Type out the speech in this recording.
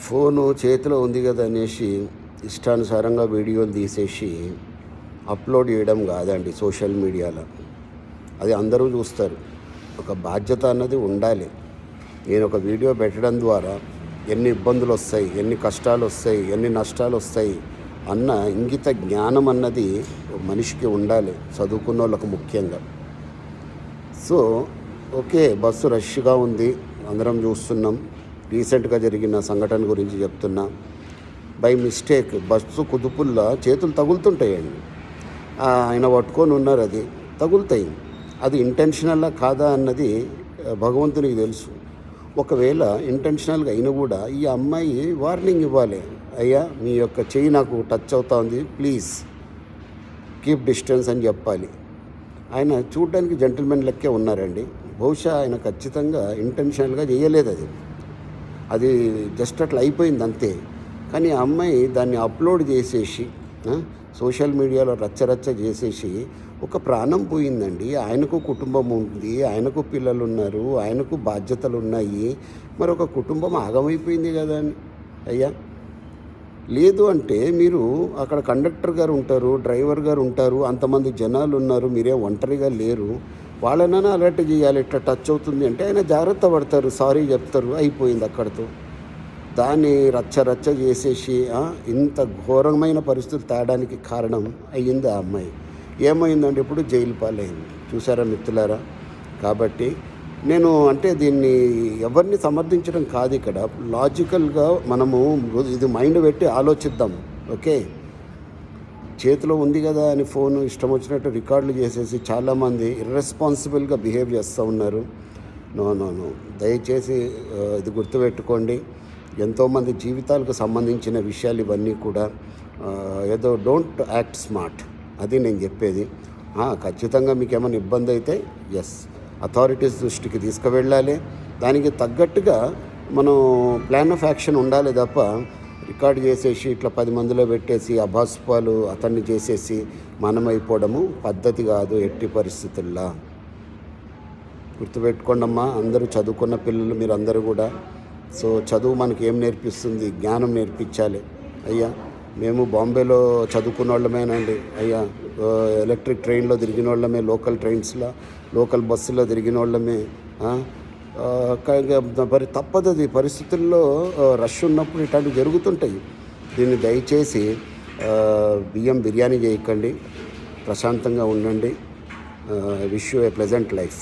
Phone చేతిలో ఉంది కదా అనేసి ఇష్టానుసారంగా వీడియోలు తీసేసి అప్లోడ్ చేయడం కాదండి సోషల్ మీడియాలో. అది అందరూ చూస్తారు. ఒక బాధ్యత అన్నది ఉండాలి. నేను ఒక వీడియో పెట్టడం ద్వారా ఎన్ని ఇబ్బందులు వస్తాయి, ఎన్ని కష్టాలు వస్తాయి, ఎన్ని నష్టాలు వస్తాయి అన్న ఇంగిత జ్ఞానం అన్నది మనిషికి ఉండాలి, చదువుకున్న వాళ్ళకు ముఖ్యంగా. సో ఓకే, బస్సు రష్గా ఉంది, అందరం చూస్తున్నాం. రీసెంట్గా జరిగిన సంఘటన గురించి చెప్తున్నా. బై మిస్టేక్ బస్సు కుదుపుల్లో చేతులు తగులుతుంటాయండి. ఆయన పట్టుకొని ఉన్నారు, అది తగులుతాయి. అది ఇంటెన్షనల్లా కాదా అన్నది భగవంతునికి తెలుసు. ఒకవేళ ఇంటెన్షనల్గా అయినా కూడా ఈ అమ్మాయి వార్నింగ్ ఇవ్వాలి. అయ్యా, మీ యొక్క చెయ్యి నాకు టచ్ అవుతా ఉంది, ప్లీజ్ కీప్ డిస్టెన్స్ అని చెప్పాలి. ఆయన చూడడానికి జెంటిల్మెన్ లెక్కే ఉన్నారండి. బహుశా ఆయన ఖచ్చితంగా ఇంటెన్షనల్గా చేయలేదు, అది జస్ట్ అట్లా అయిపోయింది అంతే. కానీ ఆ అమ్మాయి దాన్ని అప్లోడ్ చేసేసి సోషల్ మీడియాలో రచ్చరచ్చ చేసేసి ఒక ప్రాణం పోయిందండి. ఆయనకు కుటుంబం ఉంది, ఆయనకు పిల్లలు ఉన్నారు, ఆయనకు బాధ్యతలు ఉన్నాయి. మరి ఒక కుటుంబం ఆగమైపోయింది కదా అయ్యా. లేదు అంటే మీరు అక్కడ కండక్టర్ గారు ఉంటారు, డ్రైవర్ గారు ఉంటారు, అంతమంది జనాలు ఉన్నారు, మీరేం ఒంటరిగా లేరు. వాళ్ళనైనా అలర్ట్ చేయాలి. ఇట్లా టచ్ అవుతుంది అంటే ఆయన జాగ్రత్త పడతారు, సారీ చెప్తారు, అయిపోయింది అక్కడితో. దాన్ని రచ్చ చేసేసి ఇంత ఘోరమైన పరిస్థితులు తేడానికి కారణం అయ్యింది ఆ అమ్మాయి. ఏమైందంటే ఇప్పుడు జైలు పాలైంది. చూసారా మిత్రులారా? కాబట్టి నేను అంటే దీన్ని ఎవరిని సమర్థించడం కాదు, ఇక్కడ లాజికల్గా మనము ఇది మైండ్ పెట్టి ఆలోచిద్దాం. ఓకే, చేతిలో ఉంది కదా అని ఫోను ఇష్టం వచ్చినట్టు రికార్డులు చేసేసి చాలామంది ఇర్రెస్పాన్సిబుల్గా బిహేవ్ చేస్తూ ఉన్నారు. నో, దయచేసి ఇది గుర్తుపెట్టుకోండి. ఎంతోమంది జీవితాలకు సంబంధించిన విషయాలు ఇవన్నీ కూడా. ఏదో డోంట్ యాక్ట్ స్మార్ట్, అది నేను చెప్పేది. ఖచ్చితంగా మీకు ఏమైనా ఇబ్బంది అయితే అథారిటీస్ దృష్టికి తీసుకువెళ్ళాలి. దానికి తగ్గట్టుగా మనం ప్లాన్ ఆఫ్ యాక్షన్ ఉండాలి తప్ప రికార్డు చేసేసి ఇట్లా 10 మందిలో పెట్టేసి అభాస్పాలు అతన్ని చేసేసి మనమైపోవడము పద్ధతి కాదు ఎట్టి పరిస్థితుల్లో. గుర్తుపెట్టుకోండమ్మా, అందరూ చదువుకున్న పిల్లలు మీరు అందరూ కూడా. సో చదువు మనకి ఏం నేర్పిస్తుంది? జ్ఞానం నేర్పించాలి. అయ్యా, మేము బాంబేలో చదువుకున్న వాళ్ళమేనండి అయ్యా. ఎలక్ట్రిక్ ట్రైన్లో తిరిగిన వాళ్ళమే, లోకల్ ట్రైన్స్లో, లోకల్ బస్సులో తిరిగిన వాళ్ళమే. మరి తప్పదు, అది పరిస్థితుల్లో రష్ ఉన్నప్పుడు ఇట్లాంటివి జరుగుతుంటాయి. దీన్ని దయచేసి బిర్యానీ చేయకండి, ప్రశాంతంగా ఉండండి. Wish you a pleasant life.